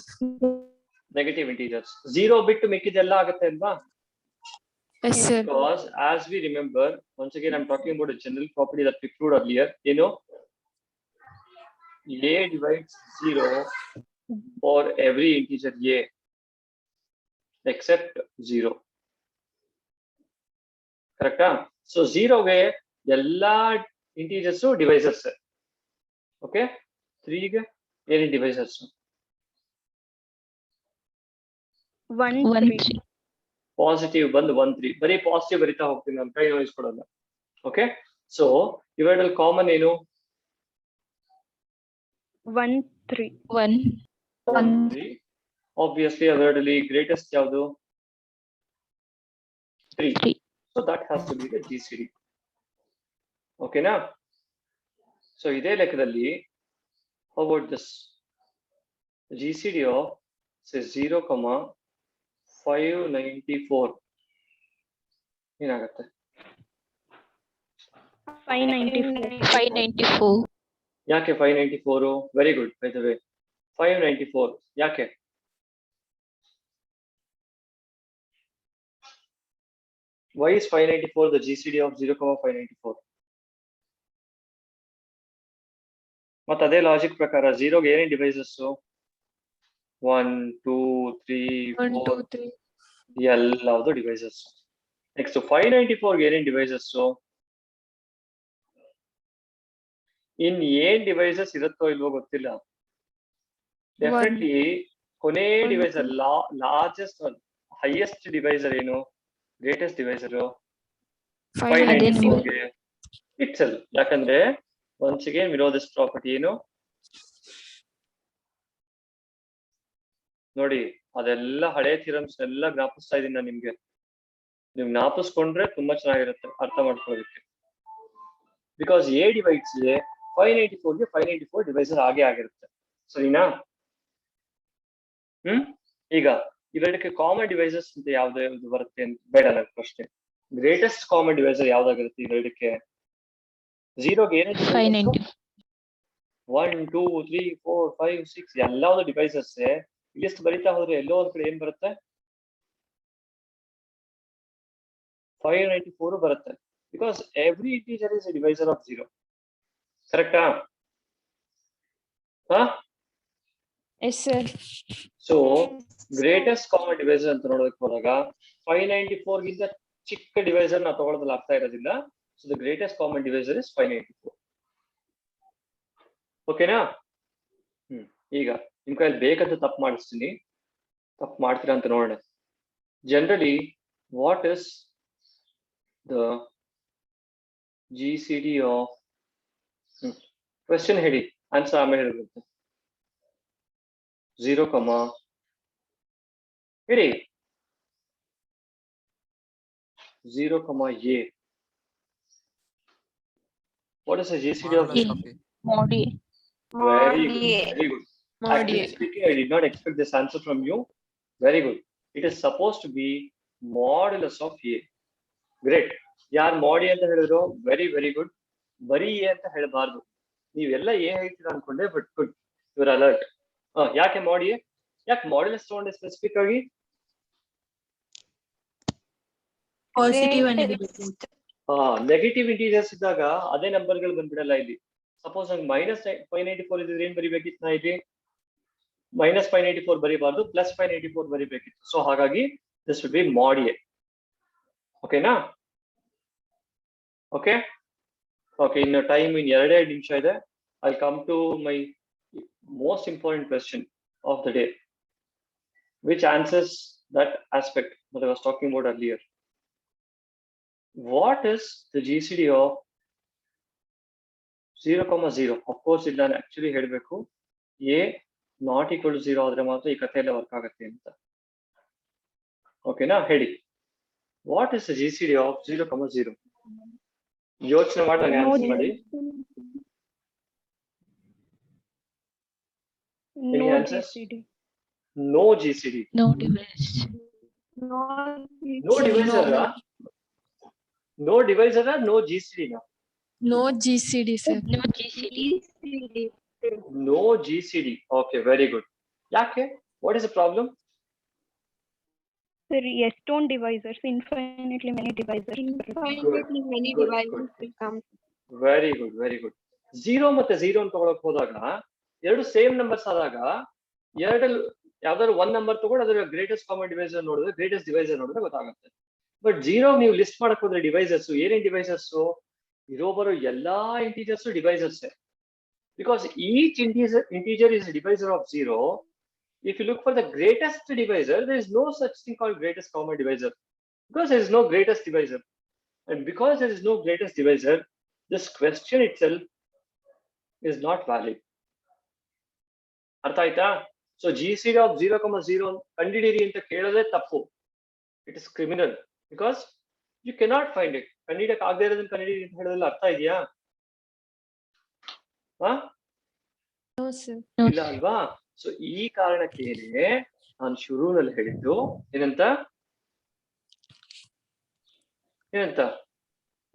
Negative integers. 0 ಬಿಟ್ಟು ಮಿಕ್ಕಿದೆಲ್ಲ ಆಗುತ್ತೆ ಅಲ್ವಾ? Yes, sir. Because as we remember, once again I'm talking about a general property that we proved earlier. You know, a divides 0 for every integer a except 0. Correct? So 0ಗೆ ಎಲ್ಲಾ integers divisors. Okay, 3ಗೆ ಏನೇನು divisors? 1 1, 3. 3. Positive ಬಂದು 1 3. ಬರೀ positive ಬರಿತಾ ಹೋಗ್ತೀನಿ, ನಾನು ಕೈ ನೋಯಿಸ್ಕೊಡಲ್ಲ. Okay, so ಇವೆರಡಲ್ಲಿ common ಏನು? 1 3. 1. 1 3. ಆಬ್ವಿಯಸ್ಲಿ ಅವೆರಡಲ್ಲಿ ಗ್ರೇಟೆಸ್ಟ್ ಯಾವುದು? 3. 3. So that has to be the GCD. ಓಕೆನಾ? ಸೊ ಇದೇ ಲೆಕ್ಕದಲ್ಲಿ how about this? GCD of say 0,594 ಏನಾಗುತ್ತೆ? 594. 594. ಯಾಕೆ 594? Very good. By the way 594 ಯಾಕೆ? Why is 594 the GCD of 0,594? ಮತ್ತೆ ಅದೇ ಲಾಜಿಕ್ ಪ್ರಕಾರ 0ಗೆ ಏನೇನು ಡಿವೈಸಸ್? 1 2 3 1, 2, 4 3. ಎಲ್ಲವುದು ಡಿವೈಸಸ್. ನೆಕ್ಸ್ಟ್ 594ಗೆ ಏನೇನು ಡಿವೈಸಸ್? ಇನ್ ಏನ್ ಡಿವೈಸಸ್ ಇರುತ್ತೋ ಇಲ್ವೋ ಗೊತ್ತಿಲ್ಲ. ಡೆಫಿನೆಟ್ಲಿ ಕೊನೆ ಡಿವೈಸರ್, ಲಾರ್ಜೆಸ್ಟ್ ಹೈಯೆಸ್ಟ್ ಡಿವೈಸರ್ ಏನು? ಗ್ರೇಟೆಸ್ಟ್ ಡಿವೈಸರ್ 594ಗೆ ಇಟ್ಸೆಲ್ಫ್. ಯಾಕಂದ್ರೆ once again we know this property ಏನು? ನೋಡಿ, ಅದೆಲ್ಲ ಹಳೆ ಥಿಯರಮ್ಸ್ ಎಲ್ಲ ಜ್ಞಾಪಿಸ್ತಾ ಇದೀನಿ ನಾನು ನಿಮ್ಗೆ. ನೀವು ಜ್ಞಾಪಿಸ್ಕೊಂಡ್ರೆ ತುಂಬಾ ಚೆನ್ನಾಗಿರುತ್ತೆ ಅರ್ಥ ಮಾಡ್ಕೊಳ್ಳೋದಕ್ಕೆ. ಬಿಕಾಸ್ ಎ ಡಿವೈಡ್ಸ್ ಎ 594ಗೆ 594 ಡಿವೈಸರ್ ಆಗಿರುತ್ತೆ. ಸರಿನಾ? ಈಗ ಇವೆರಡಕ್ಕೆ ಕಾಮನ್ ಡಿವೈಸಸ್ ಅಂತ ಯಾವ್ದು ಬರುತ್ತೆ ಅಂತ ಬೇಡ ನನ್ನ ಪ್ರಶ್ನೆ. ಗ್ರೇಟೆಸ್ಟ್ ಕಾಮನ್ ಡಿವೈಸರ್ ಯಾವ್ದಾಗಿರುತ್ತೆ ಇವೆರಡಕ್ಕೆ? 0ಗೆ ಏನೇ 594. 1 2 3 4 5 6 ಎಲ್ಲಾವುದು ಡಿವೈಸಸ್. ಲಿಸ್ಟ್ ಬರಿತಾ ಹೋದ್ರೆ ಎಲ್ಲೋ ಒಂದ್ ಕಡೆ ಏನ್ ಬರುತ್ತೆ? 594 ಬರುತ್ತೆ. Because every integer is A divisor of 0. ಕರೆಕ್ಟಾ? Yes, sir. So greatest common divisor ಅಂತ ನೋಡೋದಕ್ಕೆ ಹೋದಾಗ 594 ಗಿಂತ ಚಿಕ್ಕ ಡಿವೈಸರ್ ನಾವು ತಗೊಳ್ಳೋದ್ರಲ್ಲಿ ಆಗ್ತಾ ಇರೋದಿಲ್ಲ. So the greatest common divisor is 594. ಓಕೆನಾ? ಈಗ ನಿಮ್ ಕೈಯಲ್ಲಿ ಬೇಕಂತ ತಪ್ಪು ಮಾಡಿಸ್ತೀನಿ, ತಪ್ಪು ಮಾಡ್ತೀರಾ ಅಂತ ನೋಡೋಣ. Generally what is the GCD of question ಹೇಳಿ, ಆನ್ಸರ್ ಆಮೇಲೆ ಹೇಳ್ಬೇಕು. 0, ಹೇಳಿ 0, A. What is the GCD of A. Mod A. Very good. Very good. Mod Actually A. speaking, I did not expect this answer from you. Very good. It is supposed to be modulus of A. Great. ಯಾರು ಮಾಡಿ ಅಂತ ಹೇಳಿದ್ರು? Very very good. ಬರೀ A ಅಂತ ಹೇಳಬಾರ್ದು. ನೀವೆಲ್ಲ A ಹೇಳ್ತೀರಾ ಅನ್ಕೊಂಡೆ, ಬಟ್ ಗುಡ್, ಯುವರ್ ಅಲರ್ಟ್. ಯಾಕೆ ಮಾಡಿ? ಯಾಕೆ ಮಾಡ್ಯುಲಸ್ ತಗೊಂಡೆ ಸ್ಪೆಸಿಫಿಕ್ ಆಗಿ? Positive and negative. Negative integers ಇದ್ದಾಗ ಅದೇ ನಂಬರ್ಗಳು ಬಂದ್ಬಿಡಲ್ಲ ಇಲ್ಲಿ. ಸಪೋಸ್ ನಂಗೆ -594 ಇದ್ರೆ ಏನ್ ಬರಿಬೇಕಿತ್ತು ನಾ ಇಲ್ಲಿ? -594 ಬರಿಬಾರ್ದು, +594 ಬರಿಬೇಕಿತ್ತು. ಸೊ ಹಾಗಾಗಿ this will be mod A. ಓಕೆನಾ? ಓಕೆ ಓಕೆ, ಇನ್ನು ಟೈಮ್ ಇನ್ 2 ನಿಮಿಷ ಇದೆ. I come to my most important question of the day, which answers that aspect that I was talking about earlier. What is the GCD of 0,0? Of course, ಇಲ್ಲಿ ನಾನು actually ಹೇಳಬೇಕು A not equal to 0 ಆದ್ರೆ ಮಾತ್ರ ಈ ಕಥೆ ಎಲ್ಲ work ಆಗುತ್ತೆ ಅಂತ. ಓಕೆನಾ? ಹೇಳಿ, what is the GCD of 0,0? ಯೋಚನೆ ಮಾಡಿ ನನಗೆ ಆನ್ಸರ್ ಮಾಡಿ. Any No answers? GCD. No GCD. No device. No No divisor. No divisor, no GCD. No GCD, sir. No GCD. No GCD. Okay, very good. Yake? What is the problem? Sir, yes, stone divisors, infinitely many divisors. Infinitely many Good, devices good. will come. Very good, very good. 0 ಮತ್ತೆ 0 ಅಂತ ತಗೊಳಕ್ ಹೋದಾಗ ಎರಡು same numbers ಆದಾಗ ಎರಡಲ್ಲಿ ಯಾವ್ದಾದ್ರು ಒಂದ್ number ತಗೊಂಡು ಅದರ ಗ್ರೇಟೆಸ್ಟ್ ಕಾಮನ್ ಡಿವೈಸರ್ ನೋಡಿದ್ರೆ ಗ್ರೇಟೆಸ್ಟ್ ಡಿವೈಸರ್ ನೋಡಿದ್ರೆ ಗೊತ್ತಾಗುತ್ತೆ. ಬಟ್ 0 ನೀವು ಲಿಸ್ಟ್ ಮಾಡಕ್ ಹೋದ್ರೆ ಡಿವೈಸರ್ಸ್ ಏನೇನ್ ಡಿವೈಸರ್ಸ್ ಇರೋ ಬರೋ ಎಲ್ಲಾ integers divisors. Because each integer is divisor of 0. If you look for the greatest divisor, there is no such thing called greatest common divisor, because there is no greatest divisor. And because there is no greatest divisor, this question itself is not valid. Artha aita? So GCD of 0,0 kandidiri anta kelade tappu. It is criminal because you cannot find it. Kandidak agde irodan kandidiri anta helodalla artha idea? No, sir. ಇಲ್ಲ ಅಲ್ವಾ? So ಈ ಕಾರಣಕ್ಕೇನೆ ನಾನು ಶುರುವಿನಲ್ಲಿ ಹೇಳಿದ್ದು ಏನಂತ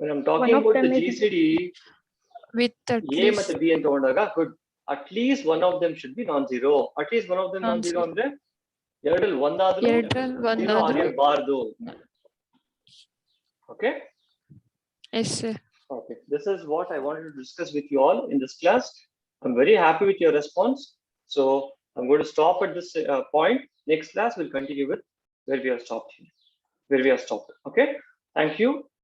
when I'm talking One of about the them is- GCD With at A least ಮತ್ತೆ B ಅಂತ ತಗೊಂಡಾಗ good, at least one of them should be non-zero. At least one of them non-zero ಅಂದ್ರೆ ಎರಡಲ್ಲಿ ಒಂದಾದ್ರೂ ಎರಡ್ರಲ್ಲಿ zero ಒಂದಾದ್ರೂ ಆಗಿರಬಾರ್ದು. Okay? yes, sir. Okay, this is what I wanted to discuss with you all in this class. I'm very happy with your response. So I'm going to stop at this point. Next class we'll continue with where we have stopped. Okay, thank you.